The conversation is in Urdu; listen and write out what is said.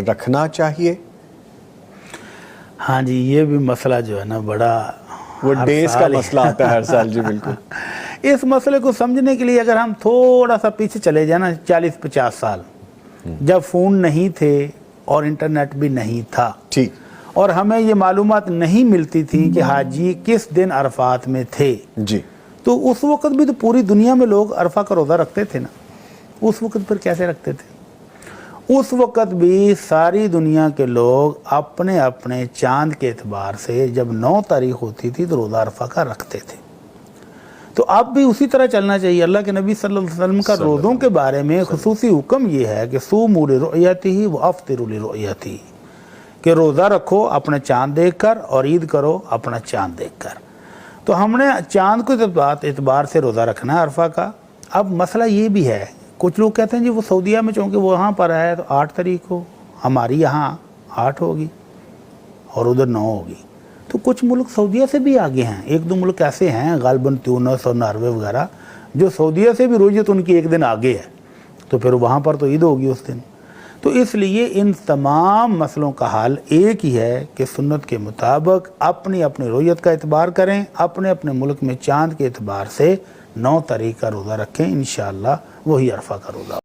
رکھنا چاہیے؟ ہاں جی، یہ بھی مسئلہ جو ہے نا بڑا وہ ڈیز کا مسئلہ آتا ہے ہر سال. جی بالکل. اس مسئلے کو سمجھنے کے لیے اگر ہم تھوڑا سا پیچھے چلے جائیں نا 40-50 سال، جب فون نہیں تھے اور انٹرنیٹ بھی نہیں تھا، ٹھیک، اور ہمیں یہ معلومات نہیں ملتی تھی کہ حاجی کس دن عرفات میں تھے، جی، تو اس وقت بھی تو پوری دنیا میں لوگ عرفہ کا روزہ رکھتے تھے نا. اس وقت پر کیسے رکھتے تھے؟ اس وقت بھی ساری دنیا کے لوگ اپنے اپنے چاند کے اعتبار سے جب 9 تاریخ ہوتی تھی تو روزہ عرفہ کا رکھتے تھے. تو اب بھی اسی طرح چلنا چاہیے. اللہ کے نبی صلی اللہ علیہ وسلم کا روزوں کے بارے میں خصوصی حکم یہ ہے کہ صوموا لرؤیتہ وافطروا لرؤیتہ، کہ روزہ رکھو اپنا چاند دیکھ کر اور عید کرو اپنا چاند دیکھ کر. تو ہم نے چاند کو اعتبار سے روزہ رکھنا ہے عرفہ کا. اب مسئلہ یہ بھی ہے، کچھ لوگ کہتے ہیں جی وہ سعودیہ میں چونکہ وہاں پر ہے تو 8 تاریخ ہو، ہماری یہاں 8 ہوگی اور ادھر 9 ہوگی. تو کچھ ملک سعودیہ سے بھی آگے ہیں. 1-2 ملک ایسے ہیں غالباً تیونس اور ناروے وغیرہ جو سعودیہ سے بھی روزت ان کی 1 دن آگے ہے، تو پھر وہاں پر تو عید ہوگی اس دن. تو اس لیے ان تمام مسئلوں کا حل ایک ہی ہے کہ سنت کے مطابق اپنی اپنی رویت کا اعتبار کریں، اپنے اپنے ملک میں چاند کے اعتبار سے 9 تاریخ کا روزہ رکھیں، انشاءاللہ وہی عرفہ کا روزہ.